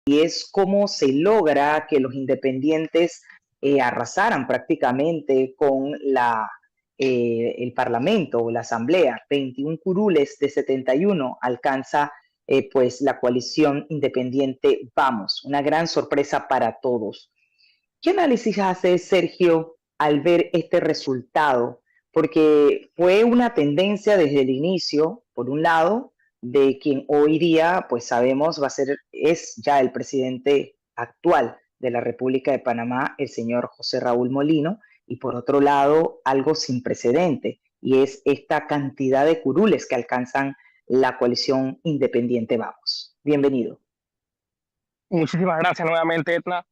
y es cómo se logra que los independientes arrasaran prácticamente con el Parlamento o la Asamblea. 21 curules de 71 alcanza pues la coalición independiente Vamos, una gran sorpresa para todos. ¿Qué análisis hace Sergio al ver este resultado? Porque fue una tendencia desde el inicio, por un lado, de quien hoy día, pues sabemos, es ya el presidente actual de la República de Panamá, el señor José Raúl Molino, y por otro lado, algo sin precedente, y es esta cantidad de curules que alcanzan la coalición independiente Vamos. Bienvenido. Muchísimas gracias nuevamente, Etna,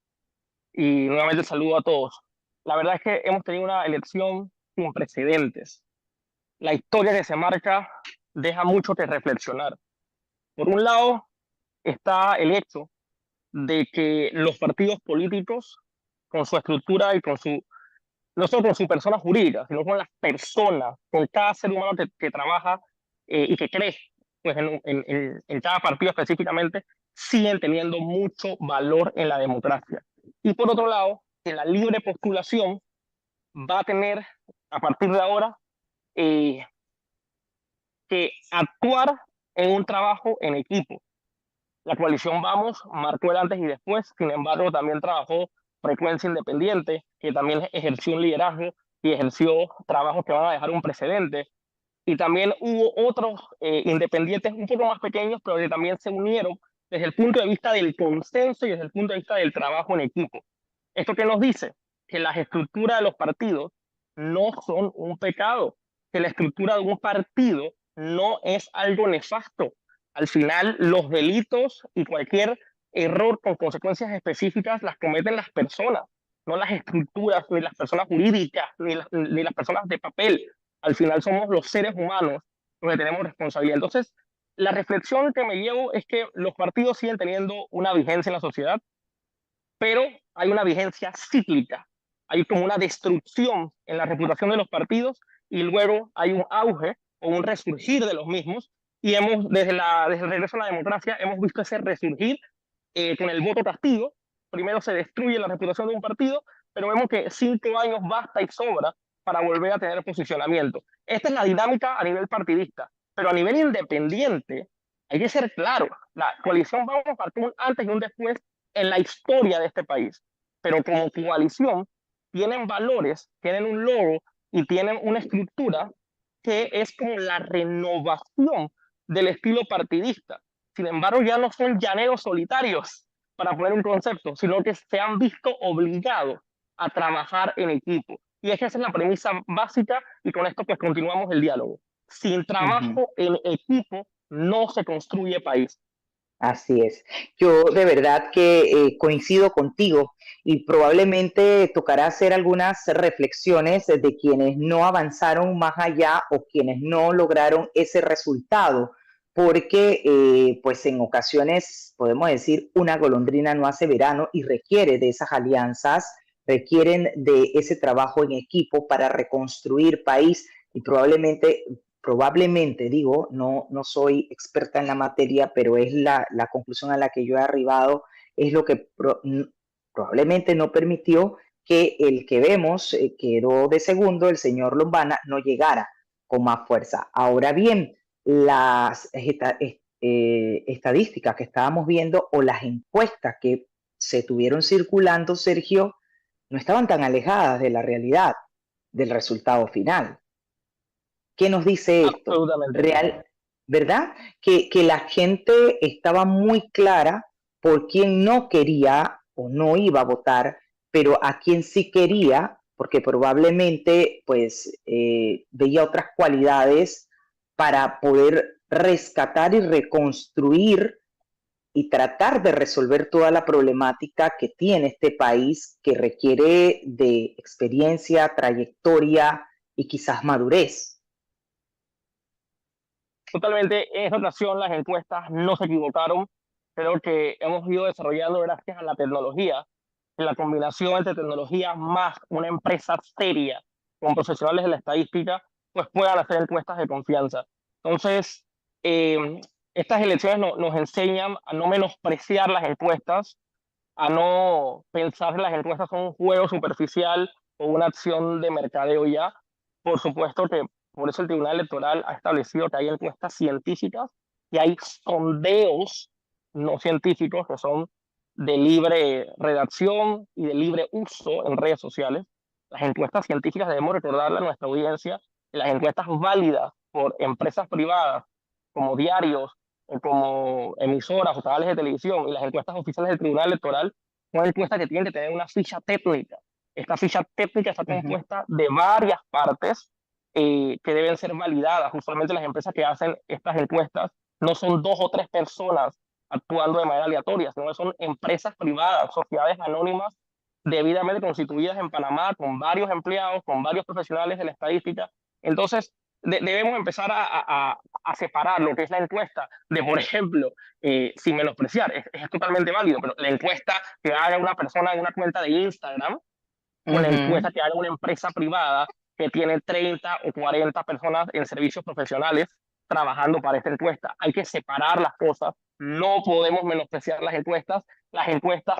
y nuevamente saludo a todos. La verdad es que hemos tenido una elección sin precedentes. La historia que se marca deja mucho que reflexionar. Por un lado está el hecho de que los partidos políticos, con su estructura y no solo con su persona jurídica, sino con las personas, con cada ser humano que trabaja y que cree pues, en cada partido específicamente, siguen teniendo mucho valor en la democracia. Y por otro lado, que la libre postulación va a tener, a partir de ahora, eh, que actuar en un trabajo en equipo. La coalición Vamos marcó el antes y después, sin embargo, también trabajó Frecuencia Independiente, que también ejerció un liderazgo y ejerció trabajos que van a dejar un precedente. Y también hubo otros independientes un poco más pequeños, pero que también se unieron desde el punto de vista del consenso y desde el punto de vista del trabajo en equipo. ¿Esto qué nos dice? Que las estructuras de los partidos no son un pecado, que la estructura de un partido no es algo nefasto. Al final, los delitos y cualquier error con consecuencias específicas las cometen las personas, no las estructuras, ni las personas jurídicas, ni las personas de papel. Al final somos los seres humanos los que tenemos responsabilidad. Entonces, la reflexión que me llevo es que los partidos siguen teniendo una vigencia en la sociedad, pero hay una vigencia cíclica. Hay como una destrucción en la reputación de los partidos y luego hay un auge o un resurgir de los mismos. Y desde el regreso a la democracia, hemos visto ese resurgir con el voto castigo. Primero se destruye la reputación de un partido, pero vemos que 5 años basta y sobra para volver a tener posicionamiento. Esta es la dinámica a nivel partidista, pero a nivel independiente hay que ser claro, la coalición Vamos a partir un antes y un después en la historia de este país, pero como coalición tienen valores, tienen un logo y tienen una estructura que es como la renovación del estilo partidista. Sin embargo, ya no son llaneros solitarios, para poner un concepto, sino que se han visto obligados a trabajar en equipo. Y es que esa es la premisa básica y con esto pues continuamos el diálogo. Sin Uh -huh. trabajo en equipo no se construye país. Así es. Yo de verdad que coincido contigo y probablemente tocará hacer algunas reflexiones de quienes no avanzaron más allá o quienes no lograron ese resultado, porque pues en ocasiones podemos decir una golondrina no hace verano y requiere de esas alianzas, requieren de ese trabajo en equipo para reconstruir país y probablemente digo, no soy experta en la materia, pero es la conclusión a la que yo he arribado, es lo que probablemente no permitió que el que vemos quedó de segundo, el señor Lombana, no llegara con más fuerza. Ahora bien, las estadísticas que estábamos viendo o las encuestas que se tuvieron circulando, Sergio, no estaban tan alejadas de la realidad, del resultado final. ¿Qué nos dice esto? Absolutamente. Real, ¿verdad? Que la gente estaba muy clara por quién no quería o no iba a votar, pero a quién sí quería, porque probablemente pues veía otras cualidades para poder rescatar y reconstruir y tratar de resolver toda la problemática que tiene este país que requiere de experiencia, trayectoria y quizás madurez. Totalmente, en esta ocasión las encuestas no se equivocaron. Creo que hemos ido desarrollando gracias a la tecnología, en la combinación entre tecnología más una empresa seria con profesionales de la estadística, pues puedan hacer encuestas de confianza. Entonces, Estas elecciones nos enseñan a no menospreciar las encuestas, a no pensar que las encuestas son un juego superficial o una acción de mercadeo ya. Por supuesto que por eso el Tribunal Electoral ha establecido que hay encuestas científicas y hay sondeos no científicos que son de libre redacción y de libre uso en redes sociales. Las encuestas científicas debemos recordarle a nuestra audiencia que las encuestas válidas por empresas privadas como diarios o como emisoras o canales de televisión y las encuestas oficiales del Tribunal Electoral son encuestas que tienen que tener una ficha técnica. Esta ficha técnica está Ujú, compuesta de varias partes que deben ser validadas. Usualmente las empresas que hacen estas encuestas no son dos o tres personas actuando de manera aleatoria, sino que son empresas privadas, sociedades anónimas debidamente constituidas en Panamá, con varios empleados, con varios profesionales de la estadística. Entonces, debemos empezar a separar lo que es la encuesta de, por ejemplo, sin menospreciar, es totalmente válido, pero la encuesta que haga una persona en una cuenta de Instagram o la ujú. encuesta que haga una empresa privada que tiene 30 o 40 personas en servicios profesionales trabajando para esta encuesta. Hay que separar las cosas, no podemos menospreciar las encuestas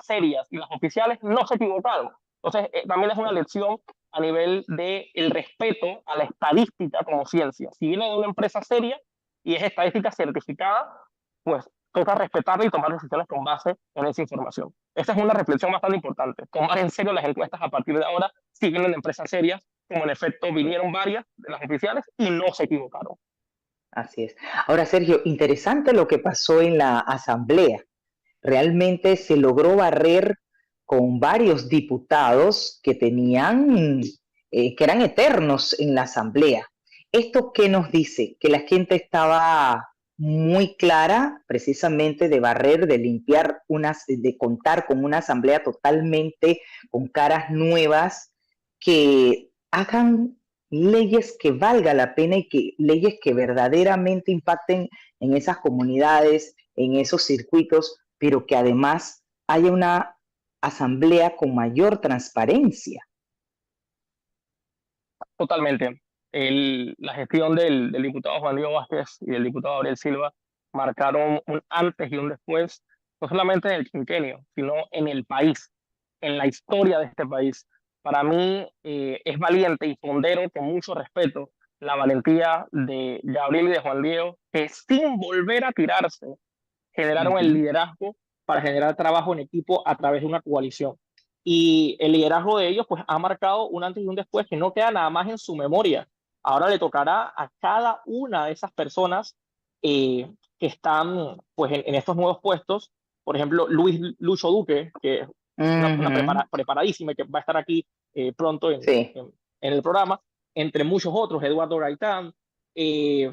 serias y las oficiales no se equivocaron. Entonces, también es una lección a nivel del respeto a la estadística como ciencia. Si viene de una empresa seria y es estadística certificada, pues toca respetarla y tomar decisiones con base en esa información. Esta es una reflexión bastante importante. Tomar en serio las encuestas a partir de ahora, si vienen de empresas serias, como en efecto vinieron varias de las oficiales y no se equivocaron. Así es. Ahora, Sergio, interesante lo que pasó en la asamblea. Realmente se logró barrer con varios diputados que tenían, que eran eternos en la asamblea. ¿Esto qué nos dice? Que la gente estaba muy clara precisamente de barrer, de limpiar, de contar con una asamblea totalmente con caras nuevas que hagan leyes que valga la pena y que leyes que verdaderamente impacten en esas comunidades, en esos circuitos, pero que además haya una asamblea con mayor transparencia. Totalmente. La gestión del diputado Juan Diego Vázquez y del diputado Gabriel Silva marcaron un antes y un después, no solamente en el quinquenio, sino en el país, en la historia de este país. Para mí es valiente y pondero con mucho respeto la valentía de Gabriel y de Juan Diego, que sin volver a tirarse, Uh generaron el -huh. liderazgo para generar trabajo en equipo a través de una coalición. Y el liderazgo de ellos pues ha marcado un antes y un después que no queda nada más en su memoria. Ahora le tocará a cada una de esas personas que están pues en estos nuevos puestos. Por ejemplo, Lucho Duque, que es Uh una -huh. preparadísima y que va a estar aquí pronto Sí, en el programa, entre muchos otros, Eduardo Gaitán,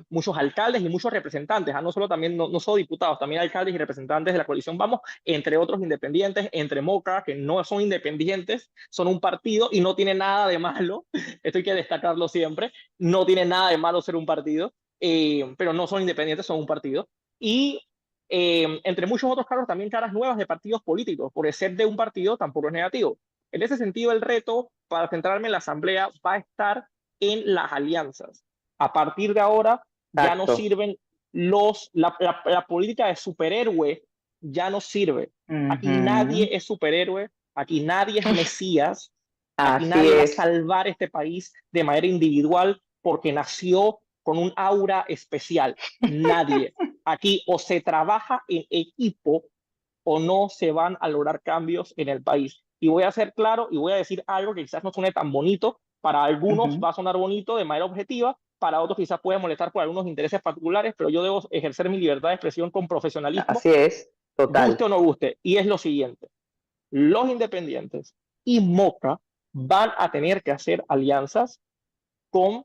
muchos alcaldes y muchos representantes, no solo también, no solo diputados, también alcaldes y representantes de la coalición Vamos, entre otros independientes, entre Moca, que no son independientes, son un partido y no tiene nada de malo, esto hay que destacarlo siempre, no tiene nada de malo ser un partido, pero no son independientes, son un partido. Y entre muchos otros cargos, también caras nuevas de partidos políticos, por ser de un partido tampoco es negativo. En ese sentido, el reto para centrarme en la Asamblea va a estar en las alianzas. A partir de ahora ya no exacto. sirven la política de superhéroe ya no sirve. Uh Aquí nadie -huh. es superhéroe, aquí nadie es Mesías, aquí Así nadie va a es. salvar este país de manera individual porque nació con un aura especial. Nadie. Aquí o se trabaja en equipo o no se van a lograr cambios en el país. Y voy a ser claro y voy a decir algo que quizás no suene tan bonito, para Uh algunos -huh. va a sonar bonito de manera objetiva, para otros quizás puede molestar por algunos intereses particulares, pero yo debo ejercer mi libertad de expresión con profesionalismo, Así es, guste total. o no guste. Y es lo siguiente, los independientes y Moca van a tener que hacer alianzas con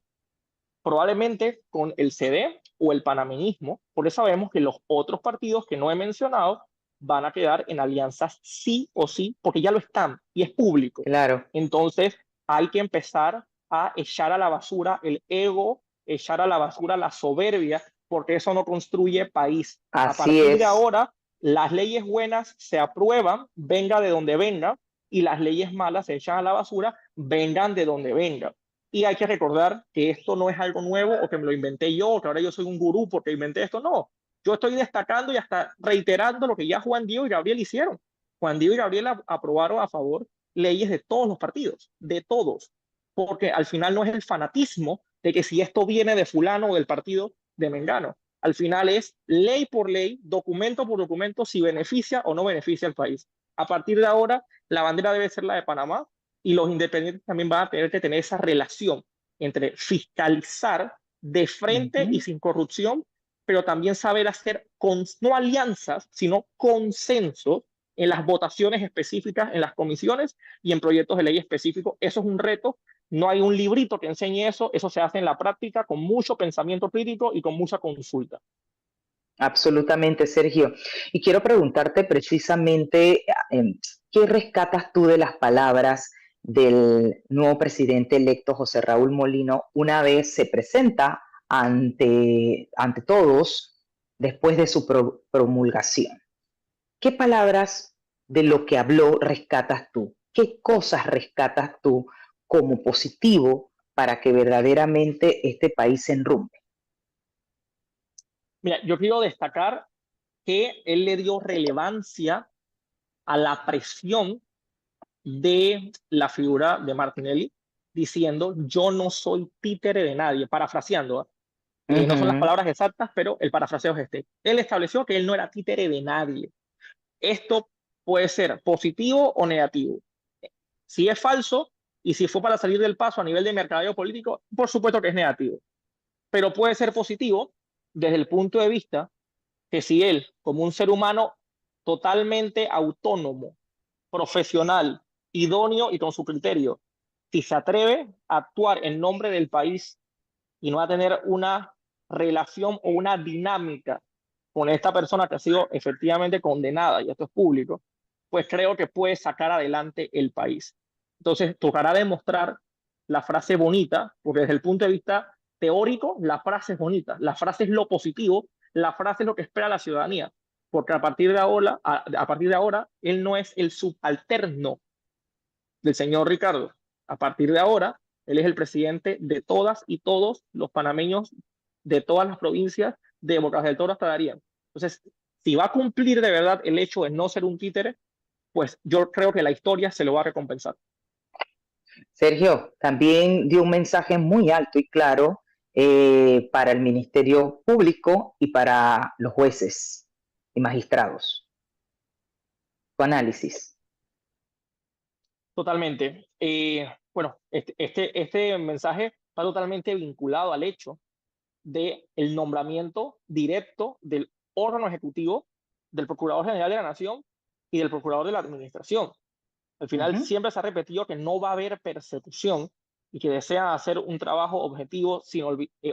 probablemente con el CD o el panameñismo, por eso sabemos que los otros partidos que no he mencionado van a quedar en alianzas sí o sí, porque ya lo están y es público. Claro. Entonces hay que empezar a echar a la basura el ego, echar a la basura la soberbia, porque eso no construye país. A Así partir de es. ahora, las leyes buenas se aprueban, venga de donde venga, y las leyes malas se echan a la basura, vengan de donde vengan. Y hay que recordar que esto no es algo nuevo o que me lo inventé yo o que ahora yo soy un gurú porque inventé esto. No, Yo estoy destacando y hasta reiterando lo que ya Juan Diego y Gabriel hicieron. Juan Diego y Gabriel aprobaron a favor leyes de todos los partidos, de todos, porque al final no es el fanatismo de que si esto viene de fulano o del partido de Mengano. Al final es ley por ley, documento por documento, si beneficia o no beneficia al país. A partir de ahora, la bandera debe ser la de Panamá y los independientes también van a tener que tener esa relación entre fiscalizar de frente y Ujú. sin corrupción, pero también saber hacer no alianzas, sino consensos en las votaciones específicas, en las comisiones y en proyectos de ley específicos. Eso es un reto. No hay un librito que enseñe eso se hace en la práctica con mucho pensamiento crítico y con mucha consulta. Absolutamente, Sergio. Y quiero preguntarte precisamente, ¿qué rescatas tú de las palabras del nuevo presidente electo José Raúl Molino una vez se presenta ante todos después de su promulgación? ¿Qué palabras de lo que habló rescatas tú? ¿Qué cosas rescatas tú como positivo para que verdaderamente este país se enrumbe? Mira, yo quiero destacar que él le dio relevancia a la presión de la figura de Martinelli, diciendo yo no soy títere de nadie, parafraseando. No son las Ujú. palabras exactas, pero el parafraseo es este. Él estableció que él no era títere de nadie. Esto puede ser positivo o negativo. Si es falso y si fue para salir del paso a nivel de mercadeo político, por supuesto que es negativo. Pero puede ser positivo desde el punto de vista que si él, como un ser humano totalmente autónomo, profesional, idóneo y con su criterio, si se atreve a actuar en nombre del país y no a tener una relación o una dinámica con esta persona que ha sido efectivamente condenada, y esto es público, pues creo que puede sacar adelante el país. Entonces, tocará demostrar la frase bonita, porque desde el punto de vista teórico, la frase es bonita, la frase es lo positivo, la frase es lo que espera la ciudadanía, porque a partir de ahora, él no es el subalterno del señor Ricardo. A partir de ahora, él es el presidente de todas y todos los panameños de todas las provincias de Bocas del Toro hasta Darien. Entonces, si va a cumplir de verdad el hecho de no ser un títere, pues yo creo que la historia se lo va a recompensar. Sergio, también dio un mensaje muy alto y claro para el Ministerio Público y para los jueces y magistrados. Tu análisis. Totalmente. Bueno, este mensaje está totalmente vinculado al hecho del nombramiento directo del órgano ejecutivo, del Procurador General de la Nación y del Procurador de la Administración. Al Uh final -huh. siempre se ha repetido que no va a haber persecución y que desean hacer un trabajo objetivo sin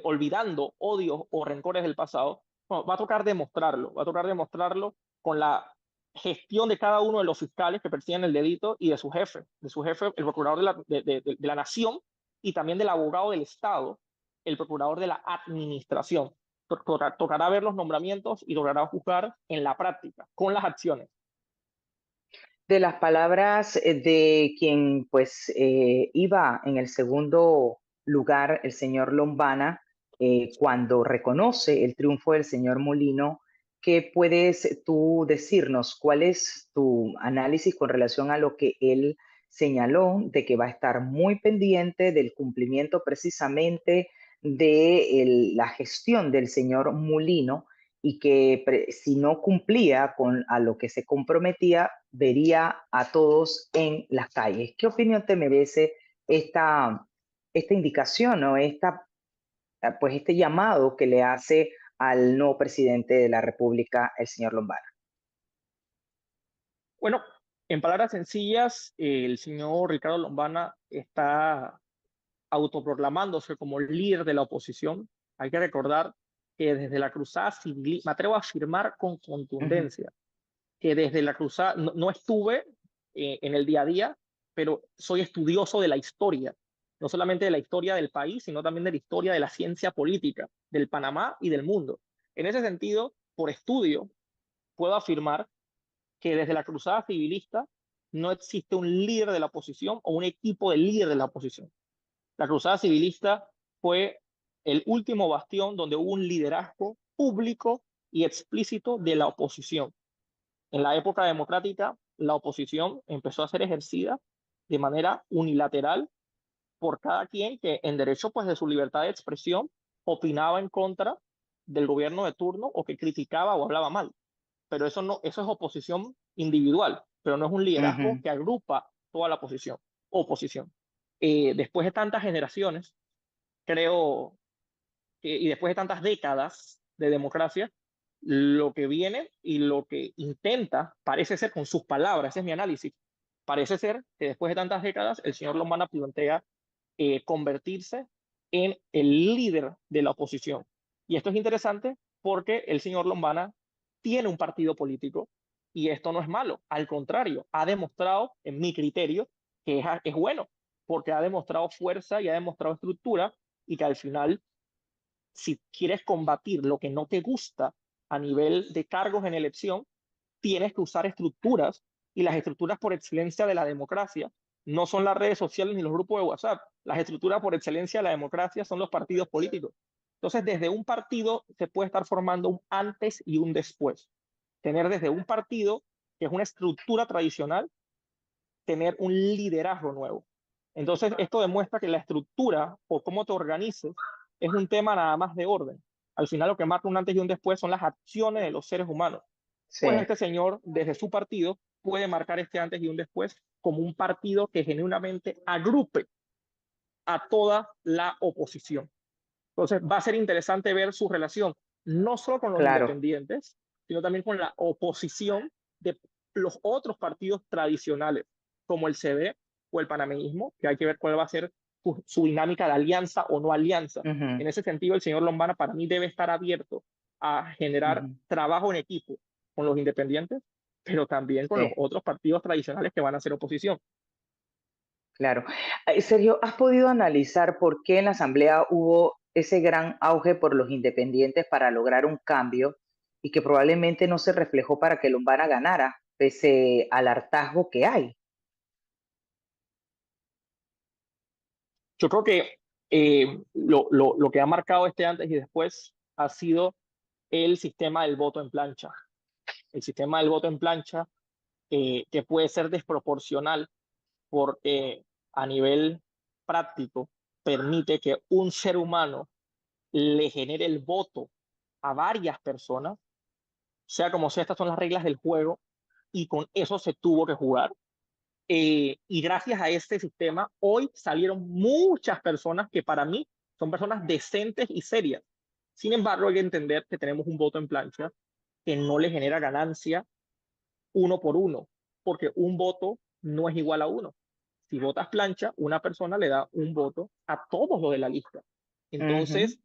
olvidando odios o rencores del pasado. Bueno, va a tocar demostrarlo con la gestión de cada uno de los fiscales que persiguen el delito y de su jefe, el procurador de la nación y también del abogado del Estado, el procurador de la administración. Tocará ver los nombramientos y tocará juzgar en la práctica, con las acciones. De las palabras de quien pues iba en el segundo lugar, el señor Lombana, cuando reconoce el triunfo del señor Molino, ¿qué puedes tú decirnos? ¿Cuál es tu análisis con relación a lo que él señaló de que va a estar muy pendiente del cumplimiento precisamente de la gestión del señor Molino y que si no cumplía con a lo que se comprometía, vería a todos en las calles? ¿Qué opinión te merece esta indicación o pues este llamado que le hace al nuevo presidente de la República, el señor Lombana? Bueno, en palabras sencillas, el señor Ricardo Lombana está autoproclamándose como líder de la oposición. Hay que recordar que desde la cruzada civil, me atrevo a afirmar con Uh -huh. contundencia, que desde la cruzada, no estuve en el día a día, pero soy estudioso de la historia, no solamente de la historia del país, sino también de la historia de la ciencia política, del Panamá y del mundo. En ese sentido, por estudio, puedo afirmar que desde la cruzada civilista no existe un líder de la oposición o un equipo de líder de la oposición. La cruzada civilista fue el último bastión donde hubo un liderazgo público y explícito de la oposición. En la época democrática, la oposición empezó a ser ejercida de manera unilateral por cada quien que en derecho pues de su libertad de expresión opinaba en contra del gobierno de turno o que criticaba o hablaba mal. Pero eso no, eso es oposición individual, pero no es un liderazgo Ujú, que agrupa toda la oposición. Después de tantas generaciones, creo, y después de tantas décadas de democracia, lo que viene y lo que intenta, parece ser con sus palabras, ese es mi análisis, parece ser que después de tantas décadas el señor Lombana plantea convertirse en el líder de la oposición. Y esto es interesante porque el señor Lombana tiene un partido político y esto no es malo. Al contrario, ha demostrado, en mi criterio, que es bueno, porque ha demostrado fuerza y ha demostrado estructura y que al final, si quieres combatir lo que no te gusta a nivel de cargos en elección, tienes que usar estructuras y las estructuras por excelencia de la democracia no son las redes sociales ni los grupos de WhatsApp. Las estructuras por excelencia de la democracia son los partidos políticos. Entonces, desde un partido se puede estar formando un antes y un después. Tener desde un partido, que es una estructura tradicional, tener un liderazgo nuevo. Entonces, esto demuestra que la estructura o cómo te organices es un tema nada más de orden. Al final, lo que marca un antes y un después son las acciones de los seres humanos. Pues sí, este señor, desde su partido, puede marcar este antes y un después como un partido que genuinamente agrupe a toda la oposición. Entonces, va a ser interesante ver su relación, no solo con los claro. independientes, sino también con la oposición de los otros partidos tradicionales, como el CD o el panameñismo, que hay que ver cuál va a ser su dinámica de alianza o no alianza. Ujú, En ese sentido, el señor Lombana para mí debe estar abierto a generar ujú, trabajo en equipo con los independientes, pero también con los sí, otros partidos tradicionales que van a ser oposición. claro. Sergio, ¿has podido analizar por qué en la Asamblea hubo ese gran auge por los independientes para lograr un cambio y que probablemente no se reflejó para que Lombana ganara, pese al hartazgo que hay? Yo creo que lo que ha marcado este antes y después ha sido el sistema del voto en plancha. El sistema del voto en plancha que puede ser desproporcional porque a nivel práctico permite que un ser humano le genere el voto a varias personas, sea como sea, estas son las reglas del juego y con eso se tuvo que jugar. Y gracias a este sistema, hoy salieron muchas personas que para mí son personas decentes y serias. Sin embargo, hay que entender que tenemos un voto en plancha que no le genera ganancia uno por uno, porque un voto no es igual a uno. Si votas plancha, una persona le da un voto a todos los de la lista. Ujú, Entonces,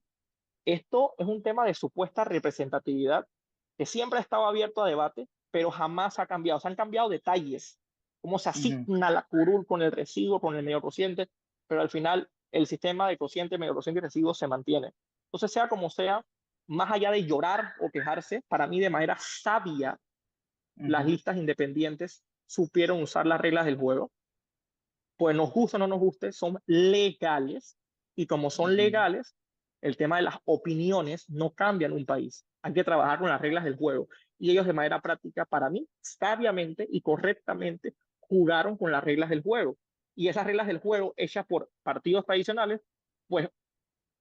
esto es un tema de supuesta representatividad que siempre ha estado abierto a debate, pero jamás ha cambiado. Se han cambiado detalles, cómo se ujú, asigna la curul con el residuo, con el medio cociente, pero al final el sistema de cociente, medio cociente y residuo se mantiene. Entonces, sea como sea, más allá de llorar o quejarse, para mí de manera sabia, las ujú, listas independientes supieron usar las reglas del juego, pues nos guste o no nos guste, son legales y como son ujú. legales, el tema de las opiniones no cambia en un país. Hay que trabajar con las reglas del juego y ellos de manera práctica, para mí, sabiamente y correctamente jugaron con las reglas del juego. Y esas reglas del juego hechas por partidos tradicionales, pues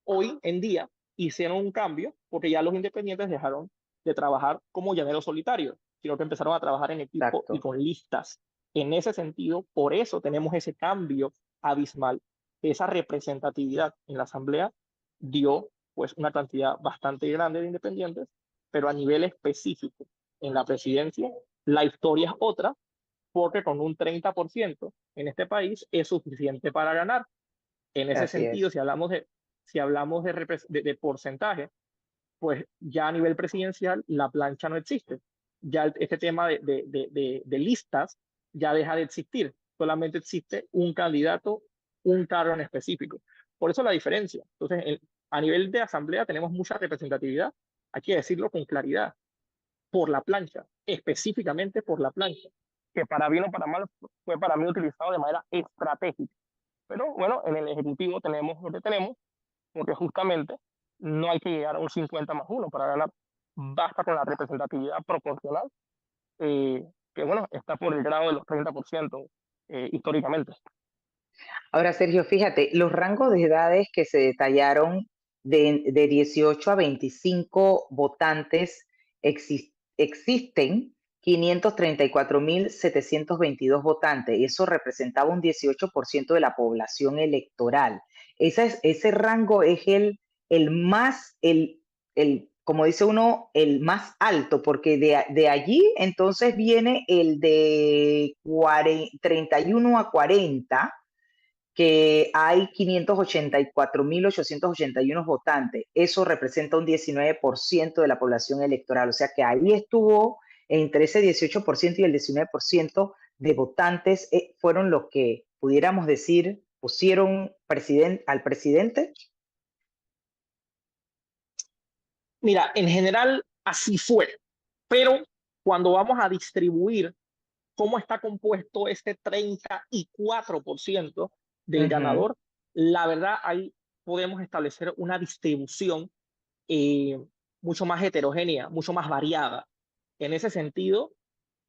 hoy en día hicieron un cambio porque ya los independientes dejaron de trabajar como llaneros solitarios, sino que empezaron a trabajar en equipo y Exacto. con listas. En ese sentido, por eso tenemos ese cambio abismal, esa representatividad en la Asamblea dio pues una cantidad bastante grande de independientes, pero a nivel específico en la presidencia, la historia es otra, porque con un 30% en este país es suficiente para ganar. En ese Así sentido, es. si hablamos de porcentaje, pues ya a nivel presidencial la plancha no existe. Ya este tema de listas ya deja de existir. Solamente existe un candidato, un cargo en específico. Por eso la diferencia. Entonces, a nivel de asamblea tenemos mucha representatividad. Hay que decirlo con claridad, por la plancha, específicamente por la plancha, que para bien o para mal fue para mí utilizado de manera estratégica. Pero bueno, en el Ejecutivo tenemos lo que tenemos, porque justamente no hay que llegar a un 50 más uno para ganar. basta con la representatividad proporcional, eh, que bueno, está por el grado de los 30% históricamente. Ahora, Sergio, fíjate, los rangos de edades que se detallaron de 18 a 25 votantes existen 534.722 votantes y eso representaba un 18% de la población electoral. Ese rango es el más, como dice uno, el más alto, porque de allí entonces viene el de 31 a 40, que hay 584.881 votantes. Eso representa un 19% de la población electoral. O sea que ahí estuvo entre ese 18% y el 19% de votantes, fueron los que, pudiéramos decir, pusieron al presidente. Mira, en general así fue, pero cuando vamos a distribuir cómo está compuesto este 34% del Ujú, ganador, la verdad ahí podemos establecer una distribución eh, mucho más heterogénea, mucho más variada. En ese sentido,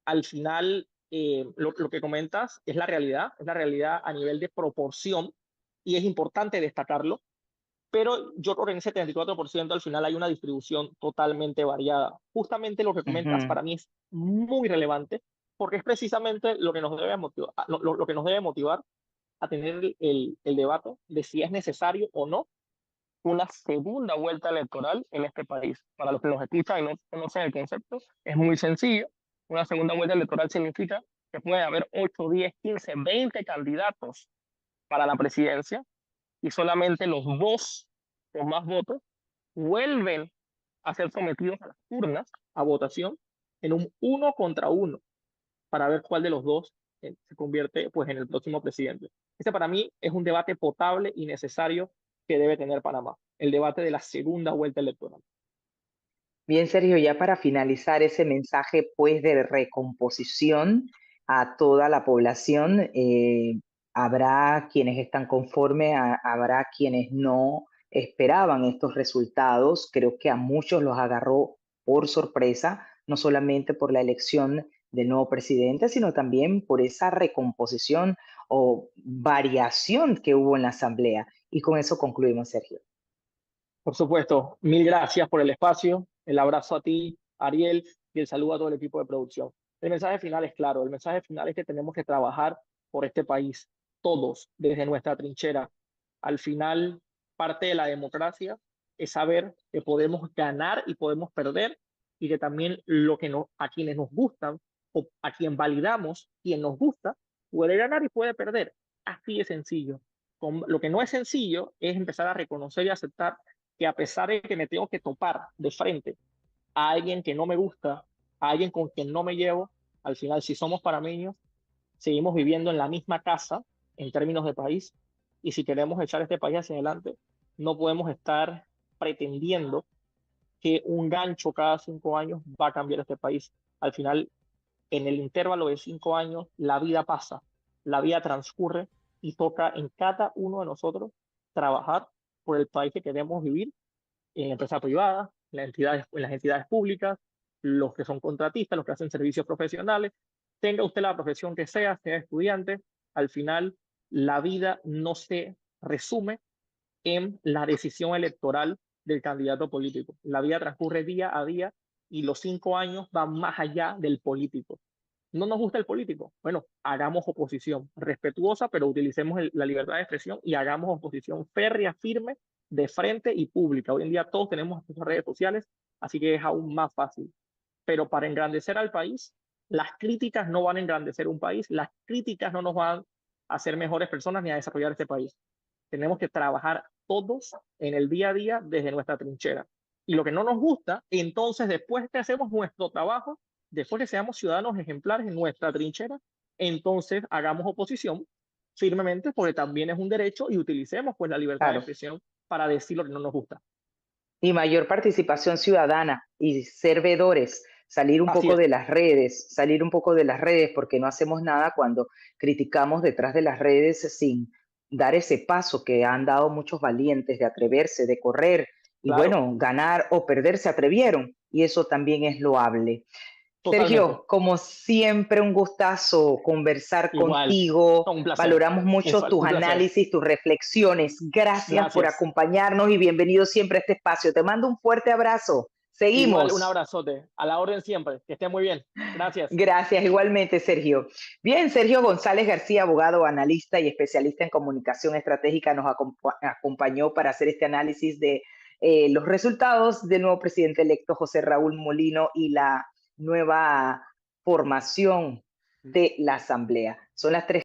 al final, lo que comentas es la realidad a nivel de proporción y es importante destacarlo, pero yo creo que en ese 34% al final hay una distribución totalmente variada. Justamente lo que comentas ujú. para mí es muy relevante porque es precisamente lo que nos debe motivar, lo que nos debe motivar a tener el debate de si es necesario o no una segunda vuelta electoral en este país. Para los que nos escuchan y no conocen el concepto, es muy sencillo. Una segunda vuelta electoral significa que puede haber 8, 10, 15, 20 candidatos para la presidencia y solamente los dos con más votos vuelven a ser sometidos a las urnas a votación en un uno contra uno para ver cuál de los dos se convierte pues en el próximo presidente. Ese para mí es un debate potable y necesario que debe tener Panamá, el debate de la segunda vuelta electoral. Bien, Sergio, ya para finalizar ese mensaje pues de recomposición a toda la población, habrá quienes están conformes, habrá quienes no esperaban estos resultados. Creo que a muchos los agarró por sorpresa, no solamente por la elección del nuevo presidente, sino también por esa recomposición o variación que hubo en la asamblea. Y con eso concluimos, Sergio. Por supuesto, mil gracias por el espacio, el abrazo a ti, Ariel, y el saludo a todo el equipo de producción. El mensaje final es claro, el mensaje final es que tenemos que trabajar por este país, todos, desde nuestra trinchera. Al final, parte de la democracia es saber que podemos ganar y podemos perder, y que también a quienes nos gustan o a quien validamos, quien nos gusta, puede ganar y puede perder. Así de sencillo. Lo que no es sencillo es empezar a reconocer y aceptar que a pesar de que me tengo que topar de frente a alguien que no me gusta, a alguien con quien no me llevo, al final, si somos panameños, seguimos viviendo en la misma casa en términos de país, y si queremos echar este país hacia adelante, no podemos estar pretendiendo que un gancho cada 5 años va a cambiar este país. Al final, en el intervalo de 5 años, la vida pasa, la vida transcurre y toca en cada uno de nosotros trabajar por el país que queremos vivir en la empresa privada, en las entidades públicas, los que son contratistas, los que hacen servicios profesionales, tenga usted la profesión que sea estudiante, al final la vida no se resume en la decisión electoral del candidato político. La vida transcurre día a día y los 5 años van más allá del político. ¿No nos gusta el político? Bueno, hagamos oposición respetuosa, pero utilicemos la libertad de expresión y hagamos oposición férrea, firme, de frente y pública. Hoy en día todos tenemos acceso a redes sociales, así que es aún más fácil. Pero para engrandecer al país, las críticas no van a engrandecer un país, las críticas no nos van a hacer mejores personas ni a desarrollar este país. Tenemos que trabajar todos en el día a día desde nuestra trinchera. Y lo que no nos gusta, entonces después que hacemos nuestro trabajo, después que seamos ciudadanos ejemplares en nuestra trinchera, entonces hagamos oposición firmemente porque también es un derecho y utilicemos pues la libertad de Claro. expresión para decir lo que no nos gusta. Y mayor participación ciudadana y ser veedores, salir un Así poco es. de las redes, salir un poco de las redes, porque no hacemos nada cuando criticamos detrás de las redes sin dar ese paso que han dado muchos valientes de atreverse, de correr y claro, bueno, ganar o perder se atrevieron y eso también es loable. totalmente. Sergio, como siempre, un gustazo conversar Igual, contigo. un placer, Valoramos mucho tus un placer. análisis, tus reflexiones. Gracias por Gracias. acompañarnos y bienvenido siempre a este espacio. Te mando un fuerte abrazo. Igual, un Seguimos. abrazote. A la orden siempre. Que esté muy bien. Gracias. Gracias, igualmente, Sergio. Bien, Sergio González García, abogado, analista y especialista en comunicación estratégica, nos acompañó para hacer este análisis de los resultados del nuevo presidente electo José Raúl Molino y la nueva formación de la Asamblea. Son las 3.